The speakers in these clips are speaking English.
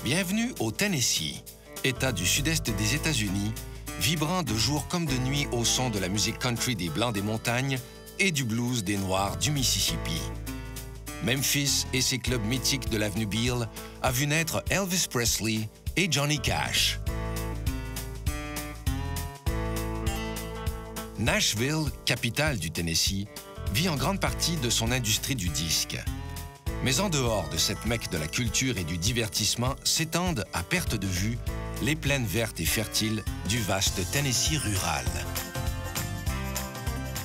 Bienvenue au Tennessee, État du sud-est des États-Unis, vibrant de jour comme de nuit au son de la musique country des Blancs des montagnes et du blues des Noirs du Mississippi. Memphis et ses clubs mythiques de l'avenue Beale a vu naître Elvis Presley et Johnny Cash. Nashville, capitale du Tennessee, vit en grande partie de son industrie du disque. Mais en dehors de cette Mecque de la culture et du divertissement s'étendent à perte de vue les plaines vertes et fertiles du vaste Tennessee rural.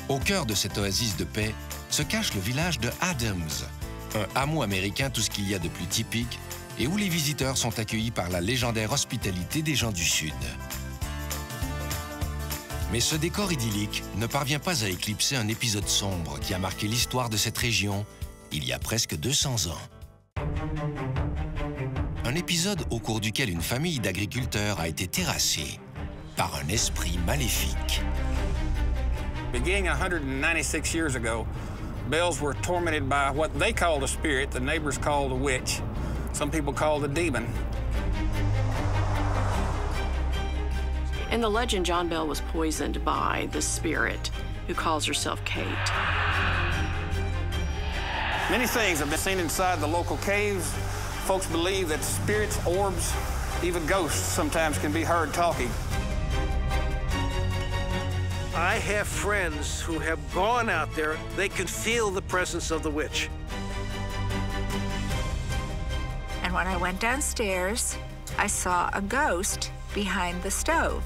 Au cœur de cette oasis de paix se cache le village de Adams, un hameau américain tout ce qu'il y a de plus typique et où les visiteurs sont accueillis par la légendaire hospitalité des gens du Sud. Mais ce décor idyllique ne parvient pas à éclipser un épisode sombre qui a marqué l'histoire de cette région il y a presque 200 ans. Un épisode au cours duquel une famille d'agriculteurs a été terrassée par un esprit maléfique. Beginning 196 years ago, Bells were tormented by what they called a spirit, the neighbors called a witch. Some people called a demon. In the legend, John Bell was poisoned by the spirit who calls herself Kate. Many things have been seen inside the local caves. Folks believe that spirits, orbs, even ghosts sometimes can be heard talking. I have friends who have gone out there. They can feel the presence of the witch. And when I went downstairs, I saw a ghost behind the stove.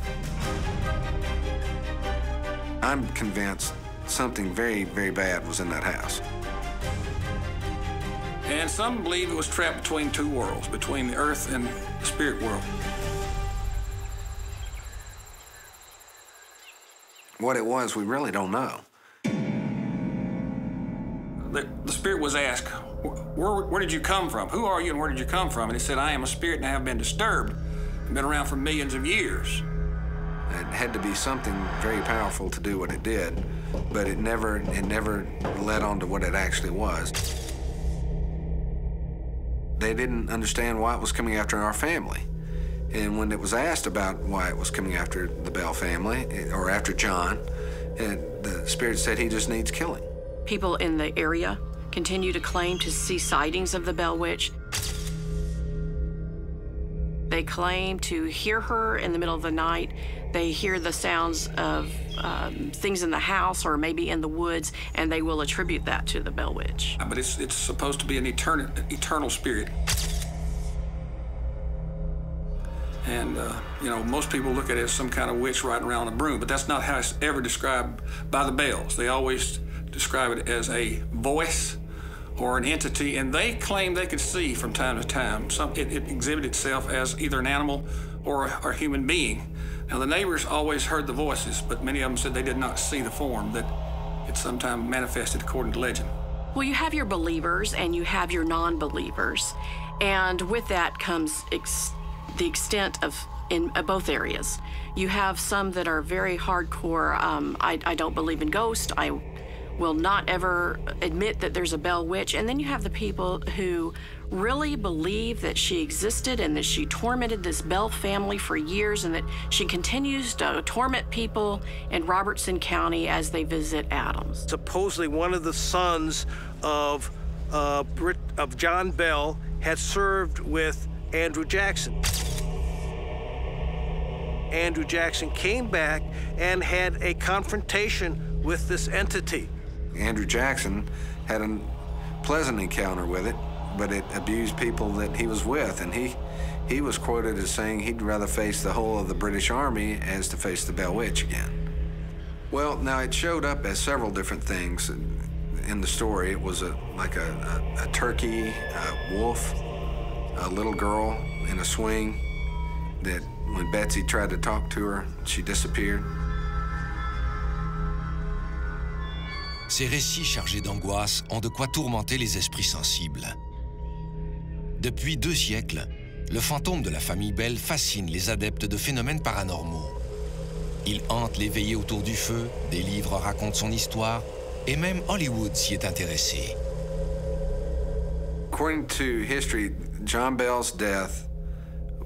I'm convinced something very, very bad was in that house. And some believe it was trapped between two worlds, between the earth and the spirit world. What it was, we really don't know. The spirit was asked, where did you come from? Who are you and where did you come from? And he said, I am a spirit and I have been disturbed. I've been around for millions of years. It had to be something very powerful to do what it did, but it never led on to what it actually was. They didn't understand why it was coming after our family. And when it was asked about why it was coming after the Bell family, or after John, the spirit said he just needs killing. People in the area continue to claim to see sightings of the Bell Witch. They claim to hear her in the middle of the night. They hear the sounds of things in the house or maybe in the woods, and they will attribute that to the Bell Witch. But it's supposed to be an eternal spirit. And, you know, most people look at it as some kind of witch riding around on a broom, but that's not how it's ever described by the Bells. They always describe it as a voice or an entity, and they claim they could see from time to time. It exhibited itself as either an animal or a human being. Now, the neighbors always heard the voices, but many of them said they did not see the form, that it sometimes manifested according to legend. Well, you have your believers and you have your non-believers, and with that comes the extent of in both areas. You have some that are very hardcore. I don't believe in ghosts. I will not ever admit that there's a Bell Witch. And then you have the people who really believe that she existed and that she tormented this Bell family for years and that she continues to torment people in Robertson County as they visit Adams. Supposedly one of the sons of John Bell had served with Andrew Jackson. Andrew Jackson came back and had a confrontation with this entity. Andrew Jackson had a pleasant encounter with it, but it abused people that he was with, and he was quoted as saying he'd rather face the whole of the British Army as to face the Bell Witch again. Well, now it showed up as several different things in the story. It was like a turkey, a wolf, a little girl in a swing that when Betsy tried to talk to her, she disappeared. Ces récits chargés d'angoisse ont de quoi tourmenter les esprits sensibles. Depuis 2 siècles, le fantôme de la famille Bell fascine les adeptes de phénomènes paranormaux. Il hante les veillées autour du feu, des livres racontent son histoire, et même Hollywood s'y est intéressé. According to history, John Bell's death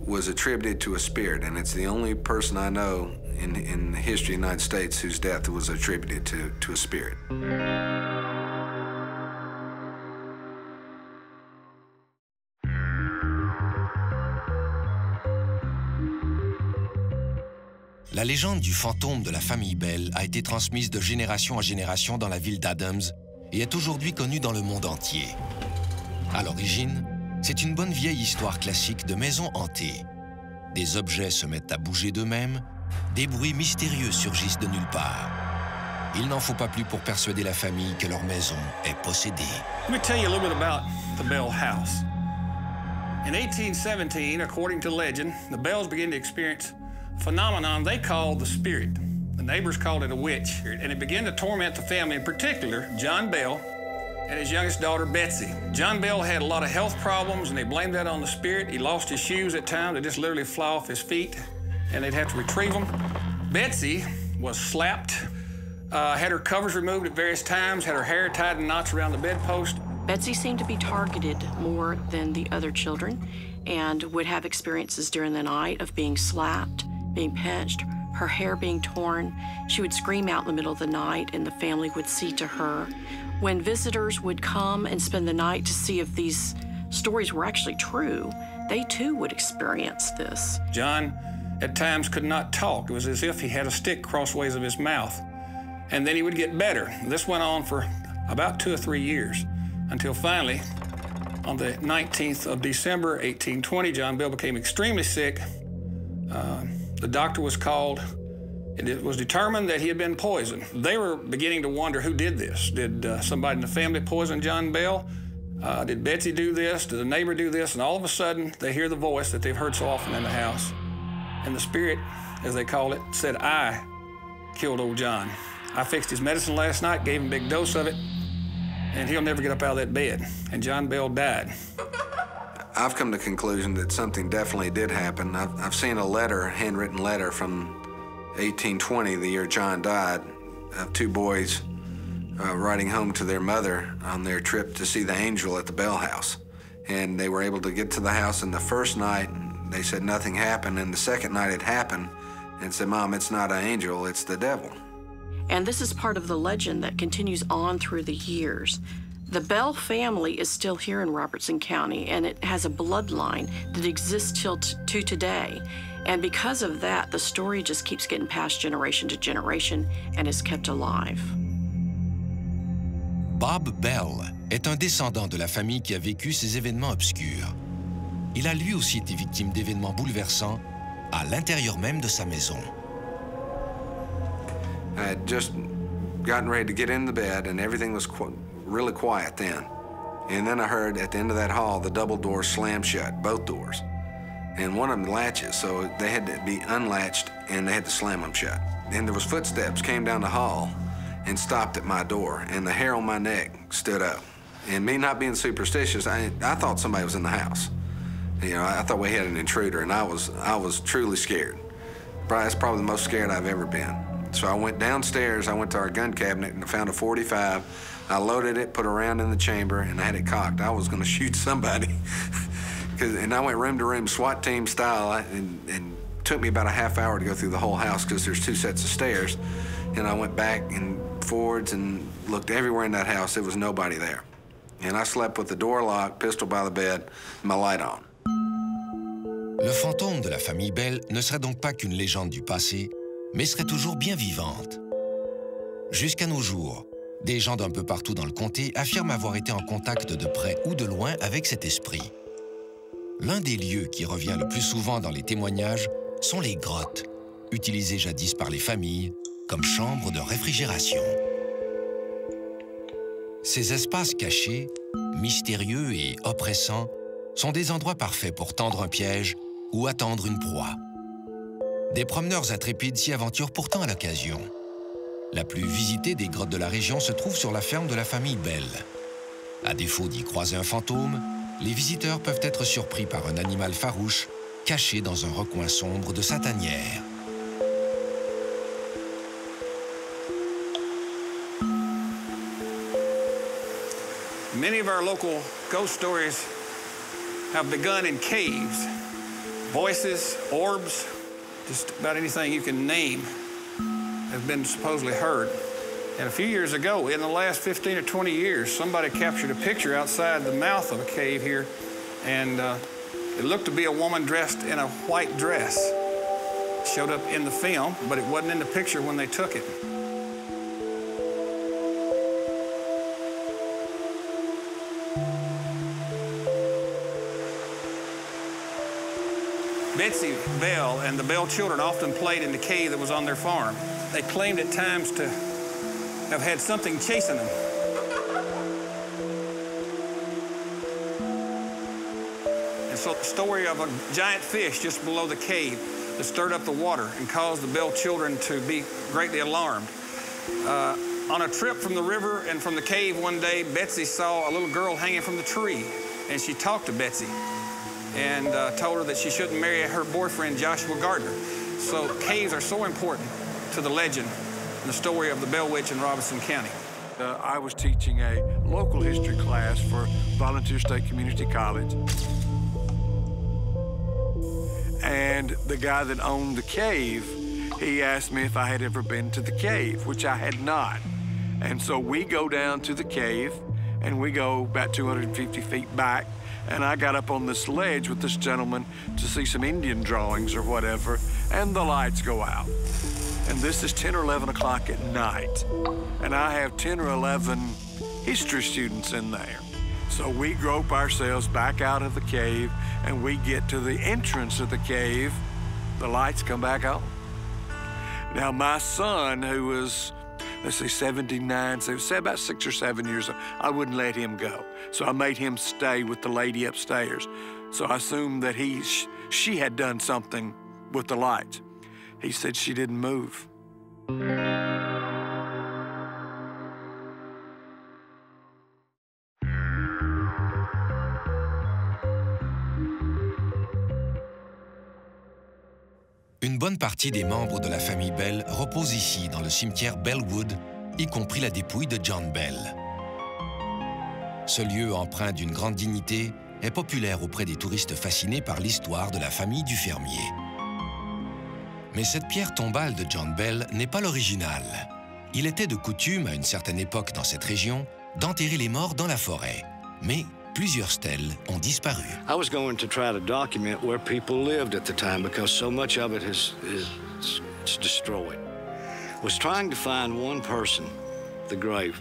was attributed to a spirit, and it's the only person I know in the history of the United States whose death was attributed to a spirit. La légende du fantôme de la famille Bell a été transmise de génération en génération dans la ville d'Adams et est aujourd'hui connue dans le monde entier. À l'origine, c'est une bonne vieille histoire classique de maison hantée. Des objets se mettent à bouger d'eux-mêmes, des bruits mystérieux surgissent de nulle part. Il n'en faut pas plus pour persuader la famille que leur maison est possédée. Let me tell you a little bit about the Bell house. In 1817, according to legend, the Bells began to experience a phenomenon they called the spirit. The neighbors called it a witch, and it began to torment the family, in particular, John Bell and his youngest daughter, Betsy. John Bell had a lot of health problems, and they blamed that on the spirit. He lost his shoes at times. They just literally fly off his feet, and they'd have to retrieve them. Betsy was slapped, had her covers removed at various times, had her hair tied in knots around the bedpost. Betsy seemed to be targeted more than the other children and would have experiences during the night of being slapped, being pinched, her hair being torn. She would scream out in the middle of the night, and the family would see to her. When visitors would come and spend the night to see if these stories were actually true, they too would experience this. John, at times, could not talk. It was as if he had a stick crossways of his mouth. And then he would get better. This went on for about 2 or 3 years, until finally, on the 19th of December, 1820, John Bell became extremely sick. The doctor was called. It was determined that he had been poisoned. They were beginning to wonder who did this. Did somebody in the family poison John Bell? Did Betsy do this? Did the neighbor do this? And all of a sudden, they hear the voice that they've heard so often in the house. And the spirit, as they call it, said, "I killed old John. I fixed his medicine last night, gave him a big dose of it, and he'll never get up out of that bed." And John Bell died. I've come to the conclusion that something definitely did happen. I've seen a letter, handwritten letter from 1820, the year John died, of 2 boys riding home to their mother on their trip to see the angel at the Bell house. And they were able to get to the house, and the first night, they said nothing happened, and the second night it happened, and said, "Mom, it's not an angel, it's the devil." And this is part of the legend that continues on through the years. The Bell family is still here in Robertson County, and it has a bloodline that exists till to today. And because of that, the story just keeps getting passed generation to generation and is kept alive. Bob Bell est un descendant de la famille qui a vécu ces événements obscurs. Il a lui aussi été victime d'événements bouleversants à l'intérieur même de sa maison. I had just gotten ready to get in the bed, and everything was really quiet then. And then I heard at the end of that hall, the double doors slam shut, both doors. And one of them latches, so they had to be unlatched, and they had to slam them shut. And there was footsteps came down the hall and stopped at my door, and the hair on my neck stood up. And me not being superstitious, I thought somebody was in the house. You know, I thought we had an intruder, and I was truly scared. That's probably the most scared I've ever been. So I went downstairs, I went to our gun cabinet, and I found a .45. I loaded it, put a round in the chamber, and I had it cocked. I was gonna shoot somebody. And I went room to room, SWAT team style, and it took me about a half hour to go through the whole house because there's 2 sets of stairs. And I went back and forwards and looked everywhere in that house. There was nobody there. And I slept with the door locked, pistol by the bed, my light on. Le fantôme de la famille Bell ne serait donc pas qu'une légende du passé, mais serait toujours bien vivante. Jusqu'à nos jours, des gens d'un peu partout dans le comté affirment avoir été en contact de près ou de loin avec cet esprit. L'un des lieux qui revient le plus souvent dans les témoignages sont les grottes, utilisées jadis par les familles comme chambres de réfrigération. Ces espaces cachés, mystérieux et oppressants, sont des endroits parfaits pour tendre un piège ou attendre une proie. Des promeneurs intrépides s'y aventurent pourtant à l'occasion. La plus visitée des grottes de la région se trouve sur la ferme de la famille Bell. À défaut d'y croiser un fantôme, les visiteurs peuvent être surpris par un animal farouche caché dans un recoin sombre de sa tanière. Many of our local ghost stories have begun in caves. voices, orbs, just about anything you can name has been supposedly heard. And a few years ago, in the last 15 or 20 years, somebody captured a picture outside the mouth of a cave here, and it looked to be a woman dressed in a white dress. It showed up in the film, but it wasn't in the picture when they took it. Betsy Bell and the Bell children often played in the cave that was on their farm. They claimed at times to have had something chasing them. And so the story of a giant fish just below the cave that stirred up the water and caused the Bell children to be greatly alarmed. On a trip from the river and from the cave one day, Betsy saw a little girl hanging from the tree, and she talked to Betsy and told her that she shouldn't marry her boyfriend, Joshua Gardner. So caves are so important to the legend and the story of the Bell Witch in Robinson County. I was teaching a local history class for Volunteer State Community College. And the guy that owned the cave, he asked me if I had ever been to the cave, which I had not. And so we go down to the cave, and we go about 250 feet back, and I got up on this ledge with this gentleman to see some Indian drawings or whatever, and the lights go out. And this is 10 or 11 o'clock at night, and I have 10 or 11 history students in there. So we grope ourselves back out of the cave, and we get to the entrance of the cave. The lights come back on. Now, my son, who was, let's see, 79, so say about 6 or 7 years old, I wouldn't let him go. So I made him stay with the lady upstairs. So I assumed that she had done something with the lights. He said she didn't move. Une bonne partie des membres de la famille Bell reposent ici, dans le cimetière Bellwood, y compris la dépouille de John Bell. Ce lieu empreint d'une grande dignité est populaire auprès des touristes fascinés par l'histoire de la famille du fermier. Mais cette pierre tombale de John Bell n'est pas l'original. Il était de coutume, à une certaine époque dans cette région, d'enterrer les morts dans la forêt. Mais plusieurs stèles ont disparu. I was going to try to document where people lived at the time because so much of it is destroyed. Was trying to find one person, the grave.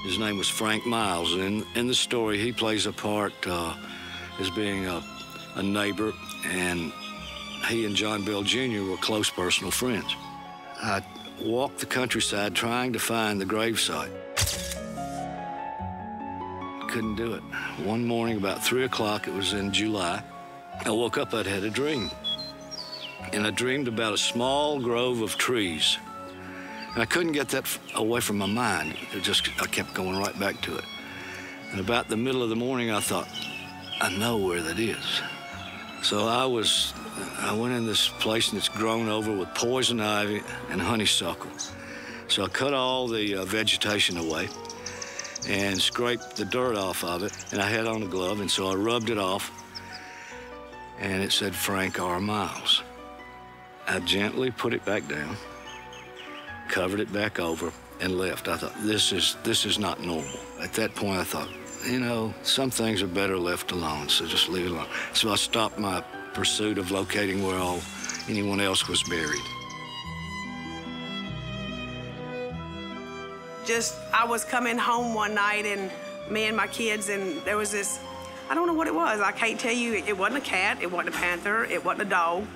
His name was Frank Miles, and in the story he plays a part as being a neighbor, and he and John Bell Jr. were close personal friends. I walked the countryside trying to find the gravesite. Couldn't do it. One morning about 3 o'clock, it was in July, I woke up, I'd had a dream. And I dreamed about a small grove of trees. And I couldn't get that away from my mind. I kept going right back to it. And about the middle of the morning, I thought, I know where that is. So I went in this place, and it's grown over with poison ivy and honeysuckle. So I cut all the vegetation away and scraped the dirt off of it, and I had on a glove, and so I rubbed it off, and it said Frank R. Miles. I gently put it back down, covered it back over, and left. I thought, this is not normal. At that point, I thought, you know, some things are better left alone, so just leave it alone. So I stopped my pursuit of locating where anyone else was buried. I was coming home one night, and me and my kids, and there was this, I don't know what it was. I can't tell you. It wasn't a cat, it wasn't a panther, it wasn't a dog.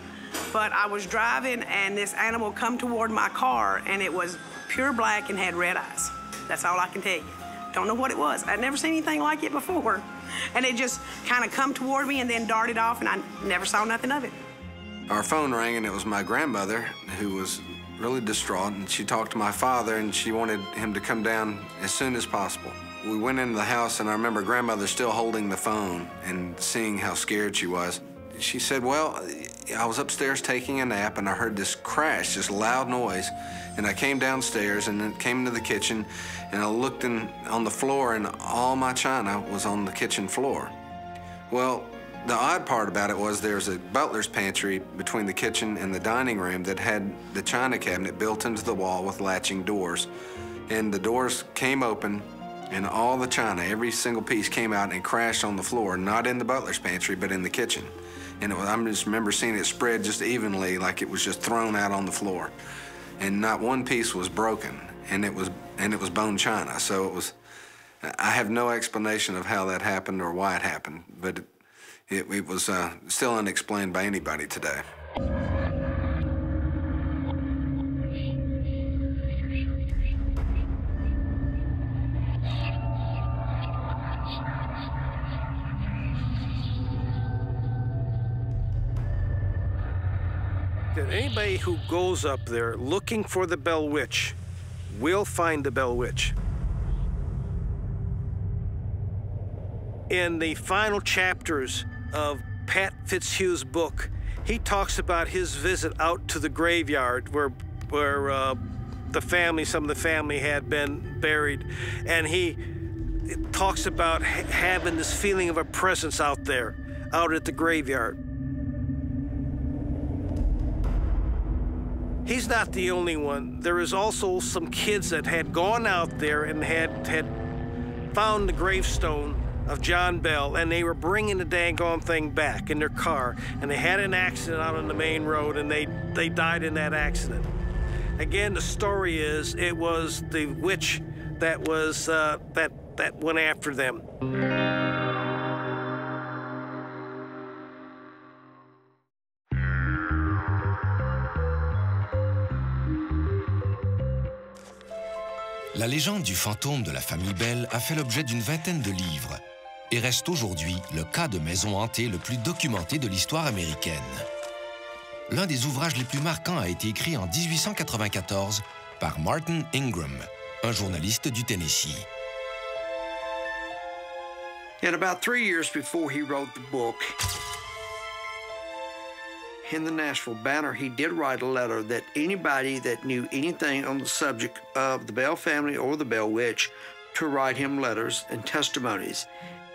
But I was driving, and this animal come toward my car, and it was pure black and had red eyes. That's all I can tell you. Don't know what it was. I'd never seen anything like it before. And it just kind of come toward me and then darted off, and I never saw nothing of it. Our phone rang, and it was my grandmother, who was really distraught, and she talked to my father, and she wanted him to come down as soon as possible. We went into the house, and I remember grandmother still holding the phone and seeing how scared she was. She said, well, I was upstairs taking a nap, and I heard this crash, this loud noise, and I came downstairs and then came into the kitchen, and I looked on the floor, and all my china was on the kitchen floor. Well, The odd part about it was there's a butler's pantry between the kitchen and the dining room that had the china cabinet built into the wall with latching doors. And the doors came open, and all the china, every single piece, came out and crashed on the floor, not in the butler's pantry, but in the kitchen. And I just remember seeing it spread just evenly, like it was just thrown out on the floor. And not one piece was broken, and it was bone china. So it was, I have no explanation of how that happened or why it happened, but it was still unexplained by anybody today. That anybody who goes up there looking for the Bell Witch will find the Bell Witch. In the final chapters of Pat Fitzhugh's book, he talks about his visit out to the graveyard where some of the family had been buried, and he talks about having this feeling of a presence out there, out at the graveyard. He's not the only one. There is also some kids that had gone out there and had found the gravestone of John Bell, and they were bringing the dang-gone thing back in their car, and they had an accident out on the main road, and they died in that accident. Again, the story is it was the witch that was that went after them. La légende du fantôme de la famille Bell a fait l'objet d'une vingtaine de livres et reste aujourd'hui le cas de maison hantée le plus documenté de l'histoire américaine. L'un des ouvrages les plus marquants a été écrit en 1894 par Martin Ingram, un journaliste du Tennessee. And about 3 years before he wrote the book, in the Nashville Banner, he did write a letter that anybody that knew anything on the subject of the Bell family or the Bell Witch to write him letters and testimonies.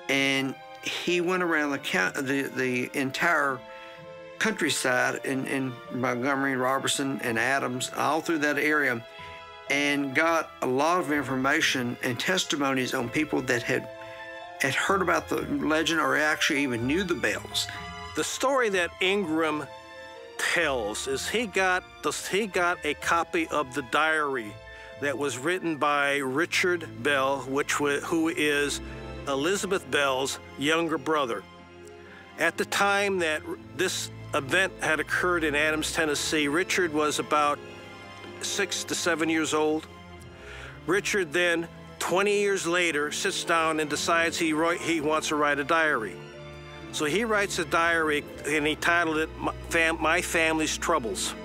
And he went around the entire countryside in Montgomery, Robertson, and Adams, all through that area, and got a lot of information and testimonies on people that had heard about the legend or actually even knew the Bells. The story that Ingram tells is he got a copy of the diary that was written by Richard Bell, who is Elizabeth Bell's younger brother. At the time that this event had occurred in Adams, Tennessee, Richard was about 6 to 7 years old. Richard then, 20 years later, sits down and decides he wants to write a diary. So he writes a diary, and he titled it My Family's Troubles.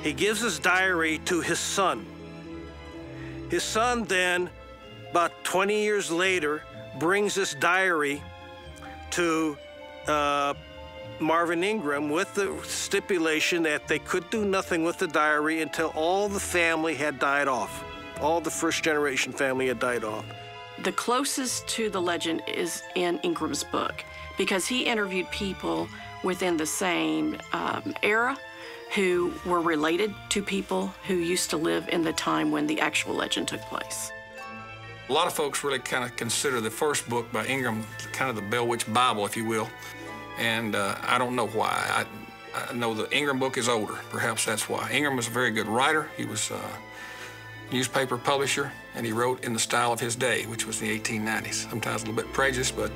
He gives his diary to his son. His son then, about 20 years later, brings this diary to Marvin Ingram with the stipulation that they could do nothing with the diary until all the family had died off. All the first-generation family had died off. The closest to the legend is in Ingram's book, because he interviewed people within the same era who were related to people who used to live in the time when the actual legend took place. A lot of folks really kind of consider the first book by Ingram kind of the Bell Witch Bible, if you will, and I don't know why. I know the Ingram book is older. Perhaps that's why. Ingram was a very good writer. He was a newspaper publisher, and he wrote in the style of his day, which was the 1890s. Sometimes a little bit prejudiced, but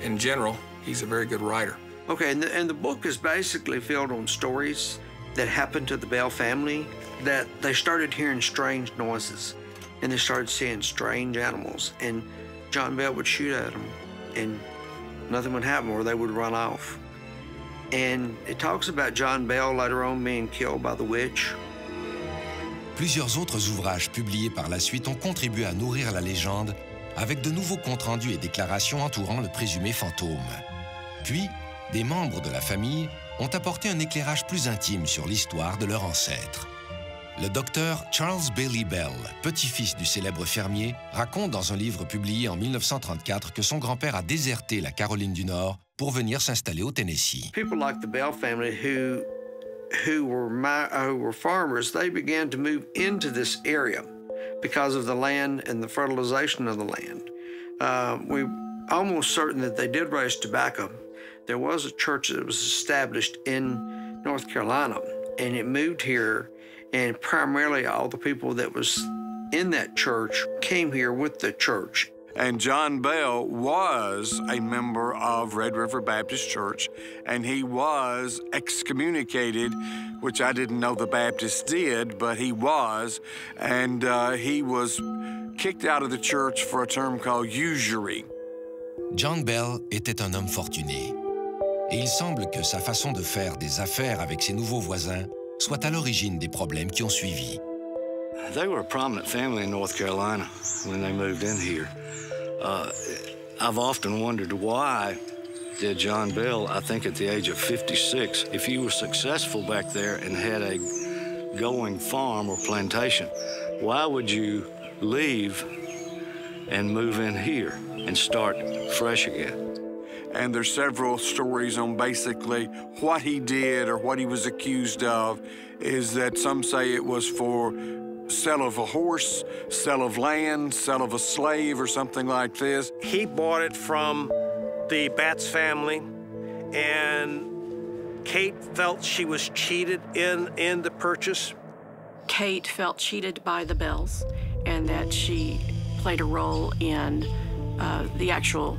in general, he's a very good writer. Okay, and the book is basically filled on stories that happened to the Bell family, that they started hearing strange noises, and they started seeing strange animals, and John Bell would shoot at them, and nothing would happen, or they would run off. And it talks about John Bell later on being killed by the witch. Plusieurs autres ouvrages publiés par la suite ont contribué à nourrir la légende avec de nouveaux comptes rendus et déclarations entourant le présumé fantôme. Puis, des membres de la famille ont apporté un éclairage plus intime sur l'histoire de leur ancêtre. Le docteur Charles Bailey Bell, petit-fils du célèbre fermier, raconte dans un livre publié en 1934 que son grand-père a déserté la Caroline du Nord pour venir s'installer au Tennessee. People like the Bell family who were farmers, they began to move into this area because of the land and the fertilization of the land. We're almost certain that they did raise tobacco. There was a church that was established in North Carolina, and it moved here, and primarily all the people that was in that church came here with the church. And John Bell was a member of Red River Baptist Church, and he was excommunicated, which I didn't know the Baptists did, but he was, and he was kicked out of the church for a term called usury. John Bell était un homme fortuné. Et il semble que sa façon de faire des affaires avec ses nouveaux voisins soit à l'origine des problèmes qui ont suivi. They were a prominent family in North Carolina when they moved in here. I've often wondered why did John Bell, I think at the age of 56, if you were successful back there and had a going farm or plantation, why would you leave and move in here and start fresh again? And there's several stories on basically what he did or what he was accused of, is that some say it was for sale of a horse, sale of land, sale of a slave, or something like this. He bought it from the Batts family, and Kate felt she was cheated in the purchase. Kate felt cheated by the Bells, and that she played a role in the actual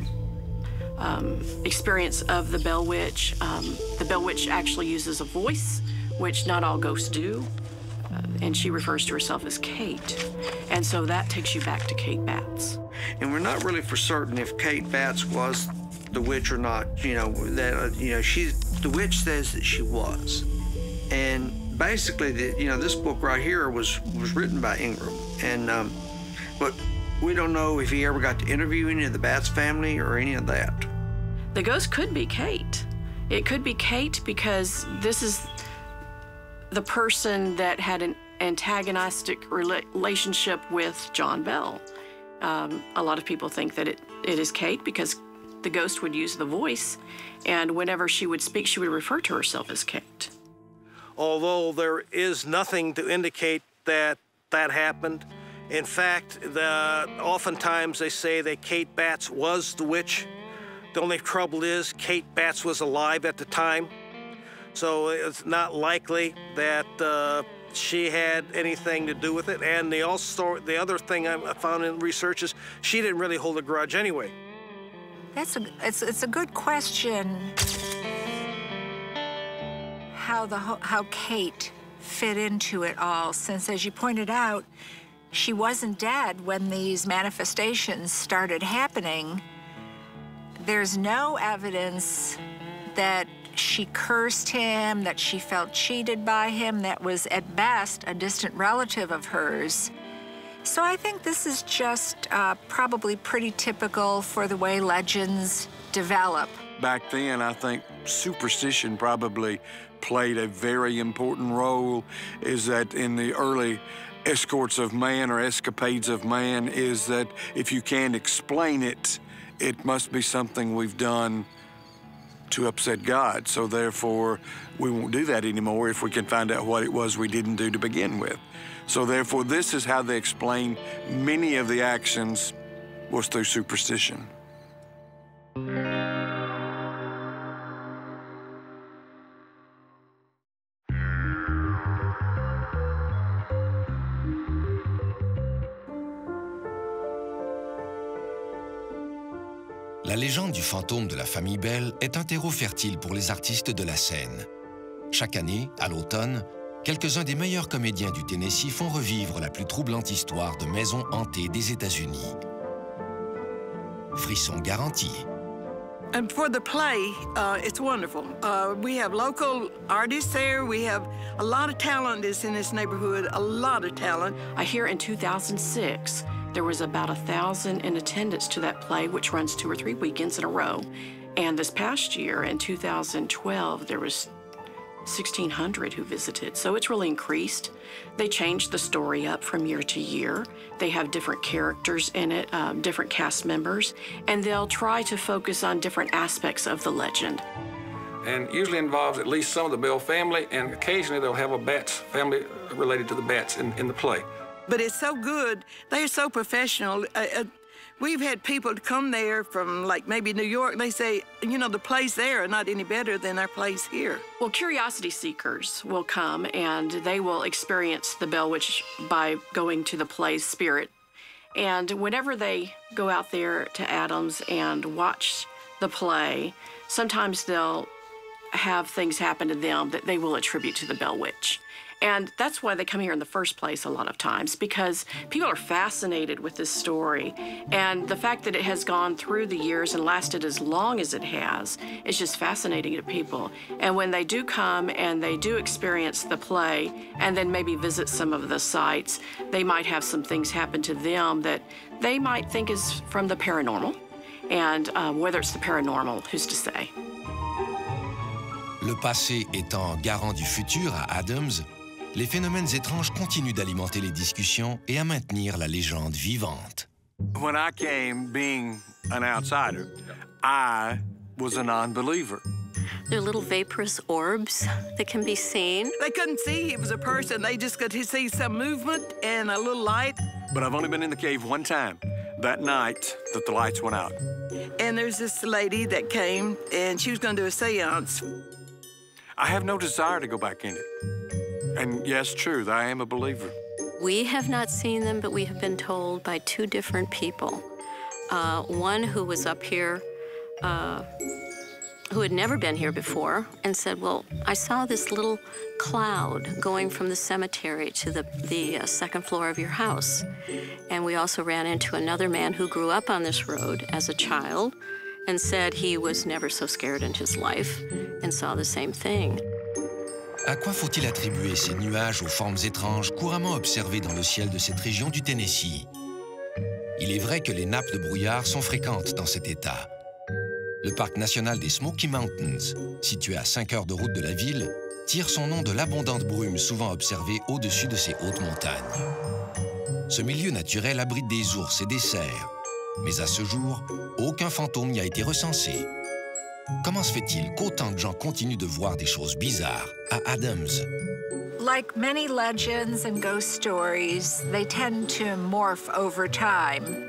experience of the Bell Witch. The Bell Witch actually uses a voice, which not all ghosts do, and she refers to herself as Kate. And so that takes you back to Kate Batts. And we're not really for certain if Kate Batts was the witch or not. You know, that the witch says that she was. And basically, this book right here was written by Ingram. And but we don't know if he ever got to interview any of the Batts family or any of that. The ghost could be Kate. It could be Kate because this is the person that had an antagonistic relationship with John Bell. A lot of people think that it is Kate because the ghost would use the voice, and whenever she would speak, she would refer to herself as Kate. Although there is nothing to indicate that that happened. In fact, oftentimes they say that Kate Batts was the witch. The only trouble is Kate Batts was alive at the time, so it's not likely that she had anything to do with it. And the other thing I found in research is she didn't really hold a grudge anyway. It's a good question how Kate fit into it all, since, as you pointed out, she wasn't dead when these manifestations started happening. There's no evidence that she cursed him, that she felt cheated by him. That was, at best, a distant relative of hers. So I think this is just probably pretty typical for the way legends develop. Back then, I think superstition probably played a very important role, is that in the early escorts of man or escapades of man, is that if you can't explain it, it must be something we've done to upset God. So therefore, we won't do that anymore if we can find out what it was we didn't do to begin with. So therefore, this is how they explain many of the actions was through superstition. La légende du fantôme de la famille Bell est un terreau fertile pour les artistes de la scène. Chaque année, à l'automne, quelques-uns des meilleurs comédiens du Tennessee font revivre la plus troublante histoire de maisons hantées des États-Unis. Frisson garanti. And for the play, it's wonderful. We have local artists there. We have a lot of talent is in this neighborhood, a lot of talent. I hear in 2006, there was about 1,000 in attendance to that play, which runs 2 or 3 weekends in a row. And this past year, in 2012, there was 1,600 who visited, so it's really increased. They changed the story up from year to year. They have different characters in it, different cast members, and they'll try to focus on different aspects of the legend. And usually involves at least some of the Bell family, and occasionally they'll have a Bats family related to the Bats in the play. But it's so good. They're so professional. We've had people come there from, like, maybe New York. They say, you know, the plays there are not any better than our plays here. Well, curiosity seekers will come, and they will experience the Bell Witch by going to the play's spirit. And whenever they go out there to Adams and watch the play, sometimes they'll have things happen to them that they will attribute to the Bell Witch. And that's why they come here in the first place a lot of times, because people are fascinated with this story. And the fact that it has gone through the years and lasted as long as it has is just fascinating to people. And when they do come and they do experience the play and then maybe visit some of the sites, they might have some things happen to them that they might think is from the paranormal. And whether it's the paranormal, who's to say? Le passé étant garant du futur à Adams, les phénomènes étranges continuent d'alimenter les discussions et à maintenir la légende vivante. When I came, being an outsider, I was a non-believer. They're little vaporous orbs that can be seen. They couldn't see he was a person. They just could see some movement and a little light. But I've only been in the cave one time, that night that the lights went out. And there's this lady that came, and she was going to do a seance. I have no desire to go back in it. And yes, true, I am a believer. We have not seen them, but we have been told by two different people. One who was up here, who had never been here before, and said, well, I saw this little cloud going from the cemetery to the second floor of your house. And we also ran into another man who grew up on this road as a child and said he was never so scared in his life and saw the same thing. À quoi faut-il attribuer ces nuages aux formes étranges couramment observées dans le ciel de cette région du Tennessee? Il est vrai que les nappes de brouillard sont fréquentes dans cet état. Le parc national des Smoky Mountains, situé à 5 heures de route de la ville, tire son nom de l'abondante brume souvent observée au-dessus de ces hautes montagnes. Ce milieu naturel abrite des ours et des cerfs, mais à ce jour, aucun fantôme n'y a été recensé. Comment se fait-il qu'autant de gens continuent de voir des choses bizarres à Adams? Like many legends and ghost stories, they tend to morph over time,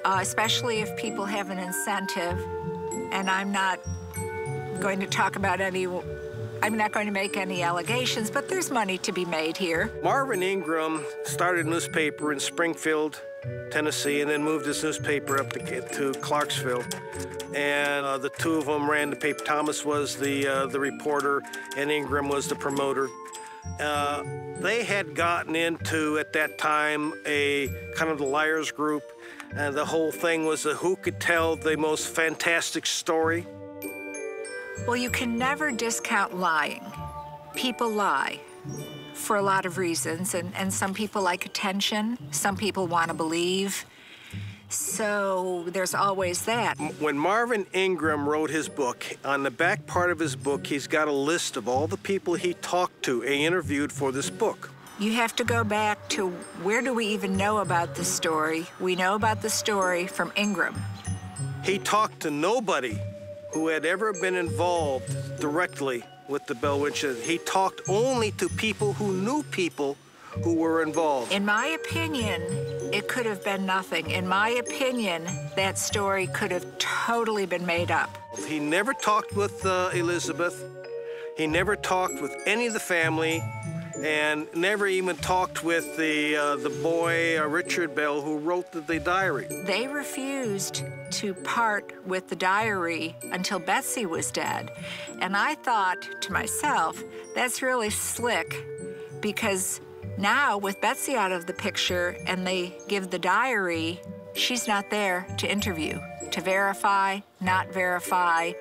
especially if people have an incentive. And I'm not going to talk about I'm not going to make any allegations, but there's money to be made here. Marvin Ingram started a newspaper in Springfield, Tennessee, and then moved his newspaper up to Clarksville. And the two of them ran the paper. Thomas was the reporter, and Ingram was the promoter. They had gotten into, at that time, a kind of the liars group, and the whole thing was who could tell the most fantastic story. Well, you can never discount lying. People lie for a lot of reasons, and some people like attention, some people want to believe. So there's always that. When Marvin Ingram wrote his book, on the back part of his book, he's got a list of all the people he talked to and interviewed for this book. You have to go back to where do we even know about the story? We know about the story from Ingram. He talked to nobody who had ever been involved directly with the Bell Witch. He talked only to people who knew people who were involved. In my opinion, it could have been nothing. In my opinion, that story could have totally been made up. He never talked with Elizabeth. He never talked with any of the family, and never even talked with the boy, Richard Bell, who wrote the diary. They refused to part with the diary until Betsy was dead. And I thought to myself, that's really slick, because now with Betsy out of the picture and they give the diary, she's not there to interview, to verify, not verify.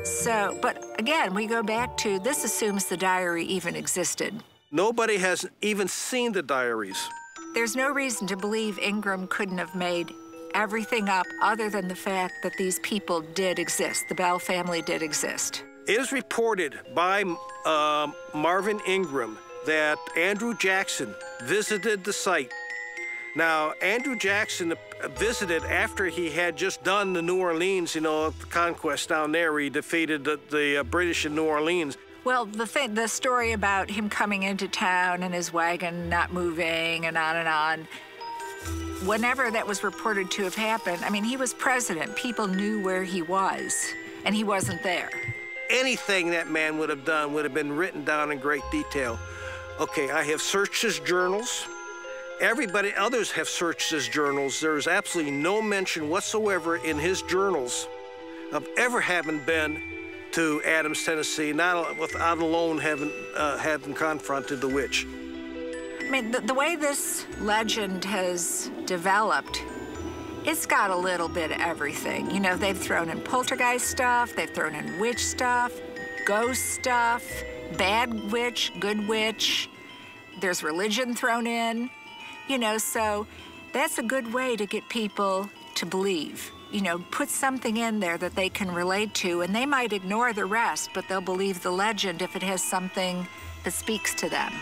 So, but again, we go back to this assumes the diary even existed. Nobody has even seen the diaries. There's no reason to believe Ingram couldn't have made everything up other than the fact that these people did exist. The Bell family did exist. It is reported by Marvin Ingram that Andrew Jackson visited the site. Now, Andrew Jackson visited after he had just done the New Orleans, you know, conquest down there, where he defeated the British in New Orleans. Well, the story about him coming into town and his wagon not moving and on, whenever that was reported to have happened, I mean, he was president. People knew where he was, and he wasn't there. Anything that man would have done would have been written down in great detail. Okay, I have searched his journals. Others have searched his journals. There is absolutely no mention whatsoever in his journals of ever having been to Adams, Tennessee, not without alone having confronted the witch. I mean, the way this legend has developed, it's got a little bit of everything. You know, they've thrown in poltergeist stuff, they've thrown in witch stuff, ghost stuff, bad witch, good witch. There's religion thrown in. You know, so that's a good way to get people to believe. You know, put something in there that they can relate to, and they might ignore the rest, but they'll believe the legend if it has something that speaks to them.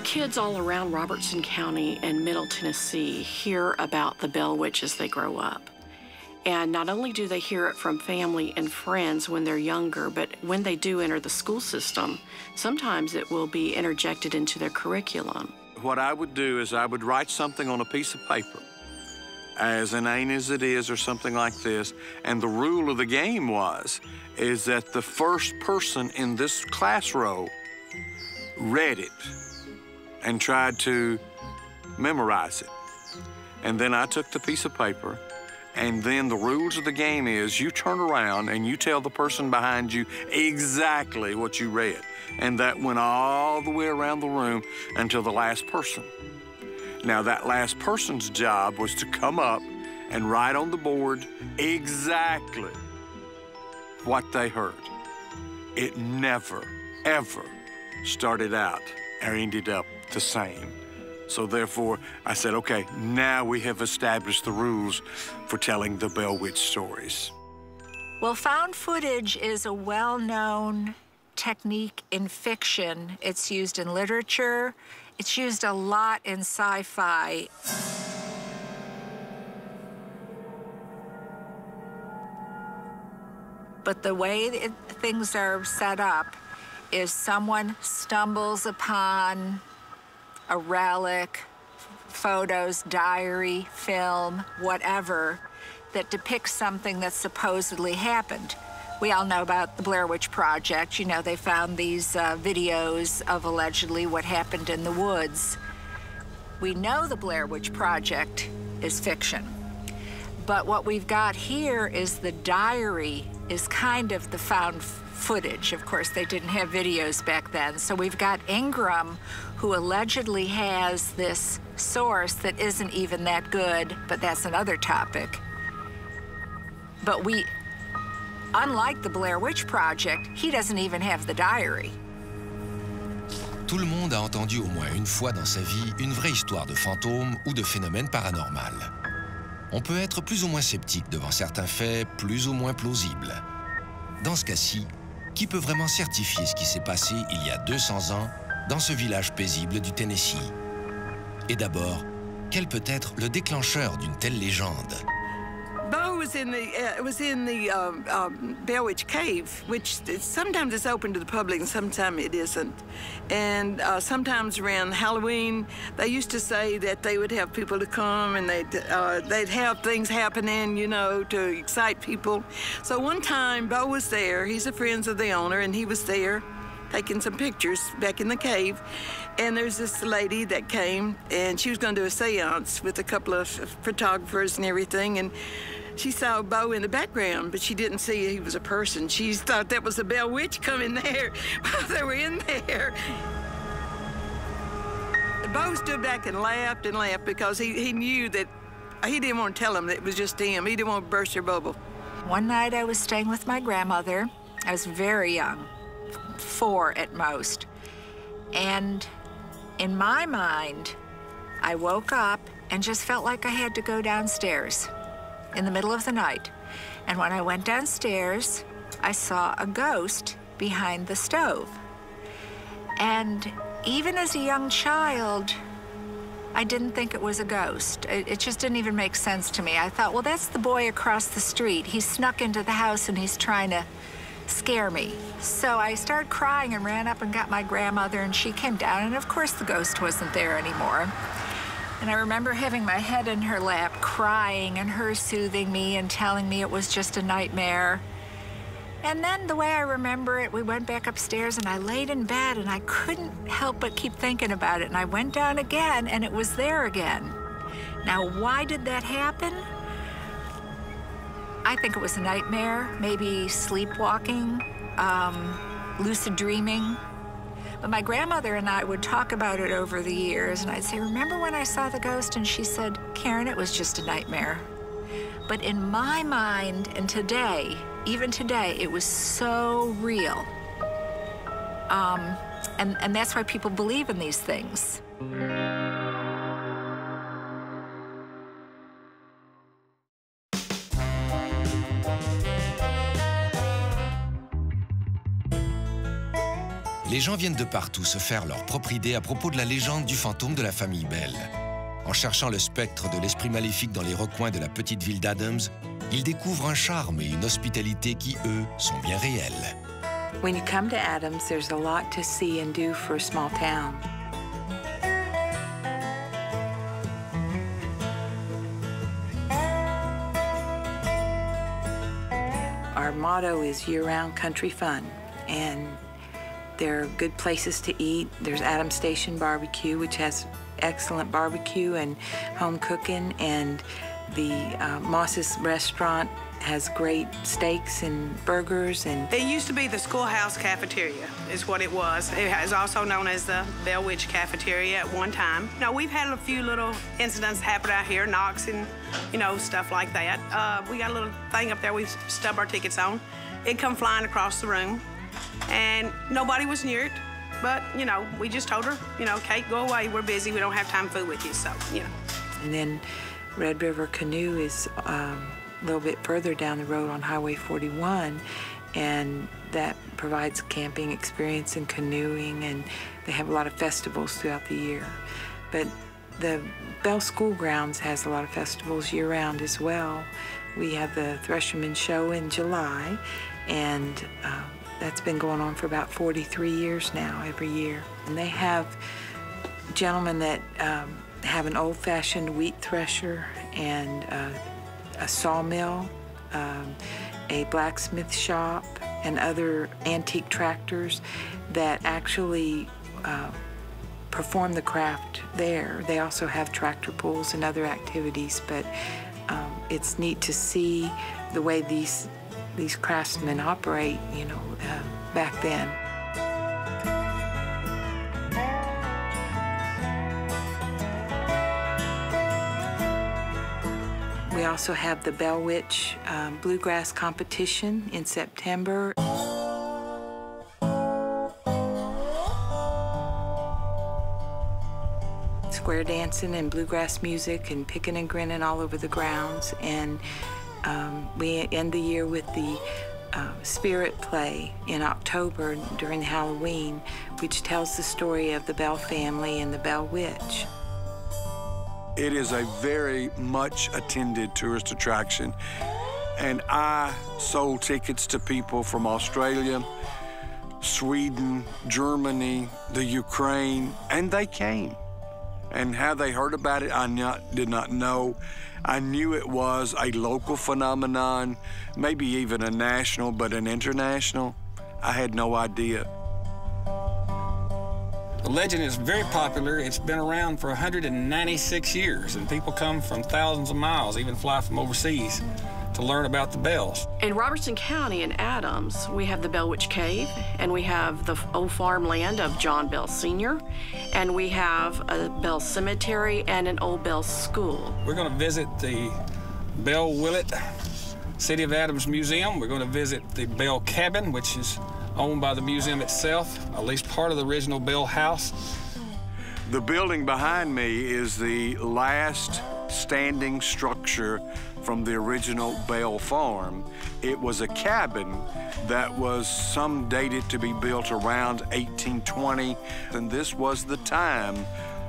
Kids all around Robertson County and Middle Tennessee hear about the Bell Witch as they grow up. And not only do they hear it from family and friends when they're younger, but when they do enter the school system, sometimes it will be interjected into their curriculum. What I would do is I would write something on a piece of paper, as inane as it is or something like this, and the rule of the game is that the first person in this class row read it and tried to memorize it. And then I took the piece of paper, and then the rules of the game is you turn around and you tell the person behind you exactly what you read. And that went all the way around the room until the last person. Now, that last person's job was to come up and write on the board exactly what they heard. It never, ever started out or ended up the same. So therefore, I said, okay, now we have established the rules for telling the Bell Witch stories. Well, found footage is a well-known technique in fiction. It's used in literature. It's used a lot in sci-fi. But the way things are set up is someone stumbles upon a relic, photos, diary, film, whatever, that depicts something that supposedly happened. We all know about the Blair Witch Project. You know, they found these videos of allegedly what happened in the woods. We know the Blair Witch Project is fiction. But what we've got here is the diary is kind of the found footage. Of course, they didn't have videos back then. So we've got Ingram, who allegedly has this source that isn't even that good, but that's another topic. But unlike the Blair Witch Project, he doesn't even have the diary. Tout le monde a entendu au moins une fois dans sa vie une vraie histoire de fantôme ou de phénomène paranormal. On peut être plus ou moins sceptique devant certains faits plus ou moins plausibles. Dans ce cas-ci, qui peut vraiment certifier ce qui s'est passé il y a 200 ans dans ce village paisible du Tennessee? Et d'abord, quel peut être le déclencheur d'une telle légende? Bo was in the Bell Witch Cave, which sometimes it's open to the public and sometimes it isn't. And sometimes around Halloween, they used to say that they would have people to come and they'd have things happening, you know, to excite people. So one time, Bo was there. He's a friend of the owner, and he was there taking some pictures back in the cave. And there's this lady that came, and she was going to do a seance with a couple of photographers and everything. And she saw Bo in the background, but she didn't see he was a person. She thought that was the Bell Witch coming there while they were in there. Bo stood back and laughed because he knew that he didn't want to tell them that it was just him. He didn't want to burst their bubble. One night I was staying with my grandmother. I was very young, 4 at most. And in my mind, I woke up and just felt like I had to go downstairs in the middle of the night. And when I went downstairs, I saw a ghost behind the stove. And even as a young child, I didn't think it was a ghost. It just didn't even make sense to me. I thought, well, that's the boy across the street. He snuck into the house and he's trying to scare me. So I started crying and ran up and got my grandmother, and she came down, and of course the ghost wasn't there anymore. And I remember having my head in her lap, crying, and her soothing me and telling me it was just a nightmare. And then the way I remember it, we went back upstairs and I laid in bed and I couldn't help but keep thinking about it. And I went down again and it was there again. Now, why did that happen? I think it was a nightmare, maybe sleepwalking, lucid dreaming. But my grandmother and I would talk about it over the years, and I'd say, remember when I saw the ghost? And she said, Karen, it was just a nightmare. But in my mind, and today, even today, it was so real. And that's why people believe in these things. Les gens viennent de partout se faire leur propre idée à propos de la légende du fantôme de la famille Bell. En cherchant le spectre de l'esprit maléfique dans les recoins de la petite ville d'Adams, ils découvrent un charme et une hospitalité qui, eux, sont bien réels. When you come to Adams, there's a lot to see and do for a small town. Our motto is year-round country fun, and there are good places to eat. There's Adams Station Barbecue, which has excellent barbecue and home cooking, and the Moss's restaurant has great steaks and burgers. And it used to be the schoolhouse cafeteria is what it was. It is also known as the Bell Witch Cafeteria at one time. Now, we've had a few little incidents happen out here, knocks and, you know, stuff like that. We got a little thing up there we stubbed our tickets on. It come flying across the room, and nobody was near it. But, you know, we just told her, you know, Kate, go away, we're busy, we don't have time to fool with you, so, you know. And then Red River Canoe is a little bit further down the road on Highway 41, and that provides camping experience and canoeing, and they have a lot of festivals throughout the year. But the Bell School Grounds has a lot of festivals year-round as well. We have the Thresherman Show in July, and that's been going on for about 43 years now, every year. And they have gentlemen that have an old-fashioned wheat thresher and a sawmill, a blacksmith shop, and other antique tractors that actually perform the craft there. They also have tractor pulls and other activities, but it's neat to see the way these craftsmen operate, you know, back then. We also have the Bell Witch Bluegrass Competition in September. Square dancing and bluegrass music and picking and grinning all over the grounds. And we end the year with the Spirit Play in October during Halloween, which tells the story of the Bell family and the Bell Witch. It is a very much attended tourist attraction, and I sold tickets to people from Australia, Sweden, Germany, the Ukraine, and they came. And how they heard about it, I did not know. I knew it was a local phenomenon, maybe even a national, but an international, I had no idea. The legend is very popular. It's been around for 196 years, and people come from thousands of miles, even fly from overseas, to learn about the bells. In Robertson County in Adams, we have the Bell Witch Cave, and we have the old farmland of John Bell Sr., and we have a Bell Cemetery and an old Bell School. We're going to visit the Bell Willett City of Adams Museum. We're going to visit the Bell Cabin, which is owned by the museum itself, at least part of the original Bell House. The building behind me is the last standing structure from the original Bell farm. It was a cabin that was some dated to be built around 1820, and this was the time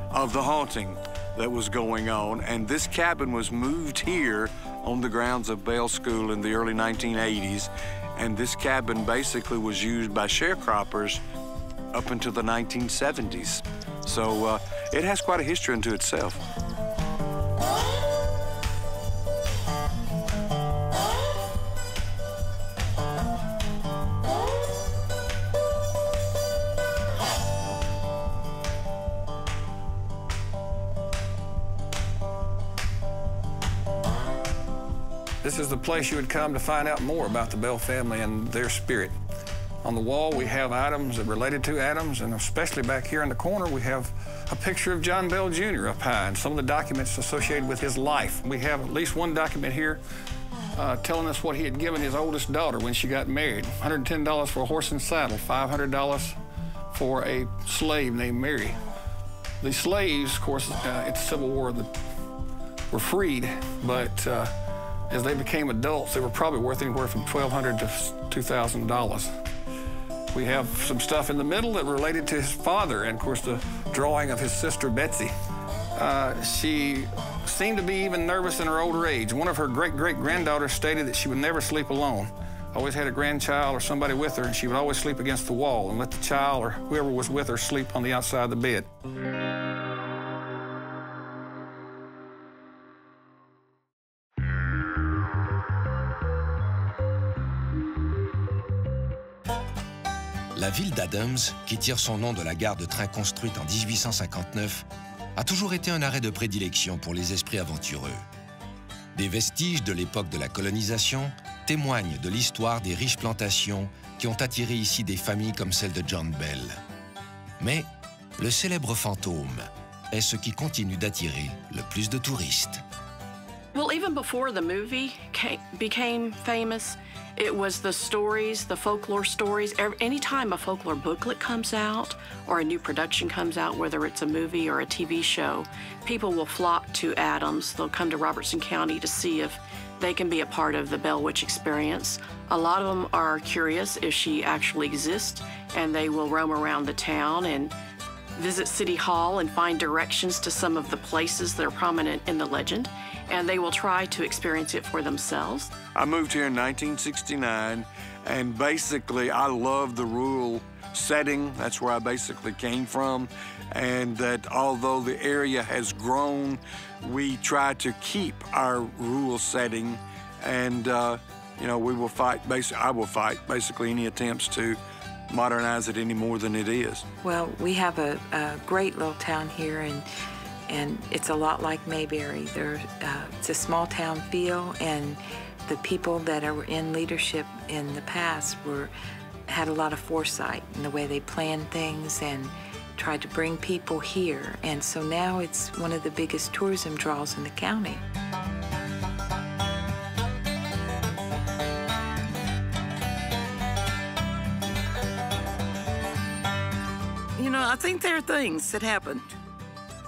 of the haunting that was going on, and this cabin was moved here on the grounds of Bell School in the early 1980s, and this cabin basically was used by sharecroppers up into the 1970s. So it has quite a history unto itself. This is the place you would come to find out more about the Bell family and their spirit. On the wall, we have items that related to Adams, and especially back here in the corner, we have a picture of John Bell Jr. up high and some of the documents associated with his life. We have at least one document here telling us what he had given his oldest daughter when she got married. $110 for a horse and saddle, $500 for a slave named Mary. The slaves, of course, at the Civil War, were freed, but as they became adults, they were probably worth anywhere from $1,200 to $2,000. We have some stuff in the middle that related to his father, and of course the drawing of his sister Betsy. She seemed to be even nervous in her older age. One of her great-great-granddaughters stated that she would never sleep alone. Always had a grandchild or somebody with her, and she would always sleep against the wall and let the child or whoever was with her sleep on the outside of the bed. La ville d'Adams, qui tire son nom de la gare de train construite en 1859, a toujours été un arrêt de prédilection pour les esprits aventureux. Des vestiges de l'époque de la colonisation témoignent de l'histoire des riches plantations qui ont attiré ici des familles comme celle de John Bell. Mais le célèbre fantôme est ce qui continue d'attirer le plus de touristes. Well, even before the movie became famous, it was the stories, the folklore stories. Anytime a folklore booklet comes out or a new production comes out, whether it's a movie or a TV show, people will flock to Adams. They'll come to Robertson County to see if they can be a part of the Bell Witch experience. A lot of them are curious if she actually exists, and they will roam around the town and visit City Hall and find directions to some of the places that are prominent in the legend, and they will try to experience it for themselves. I moved here in 1969, and basically I love the rural setting. That's where I basically came from, and that although the area has grown, we try to keep our rural setting, and you know, we will fight, I will fight basically any attempts to modernize it any more than it is. Well, we have a great little town here, and it's a lot like Mayberry. It's a small town feel, and the people that are in leadership in the past had a lot of foresight in the way they planned things and tried to bring people here. And so now it's one of the biggest tourism draws in the county. You know, I think there are things that happened.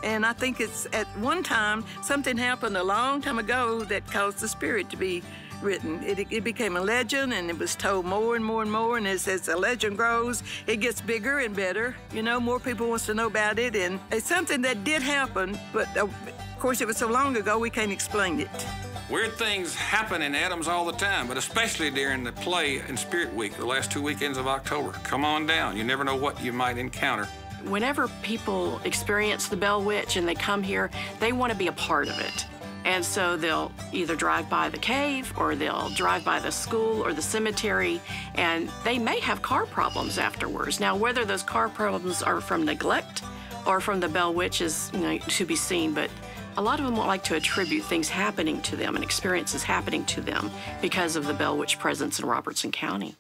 And I think it's at one time, something happened a long time ago that caused the spirit to be written. It became a legend, and it was told more and more and more, and as the legend grows, it gets bigger and better. You know, more people wants to know about it, and it's something that did happen, but of course it was so long ago we can't explain it. Weird things happen in Adams all the time, but especially during the Play and Spirit Week, the last 2 weekends of October. Come on down. You never know what you might encounter. Whenever people experience the Bell Witch and they come here, they want to be a part of it. And so they'll either drive by the cave, or they'll drive by the school or the cemetery, and they may have car problems afterwards. Now, whether those car problems are from neglect or from the Bell Witch is, you know, to be seen, but a lot of them would like to attribute things happening to them and experiences happening to them because of the Bell Witch presence in Robertson County.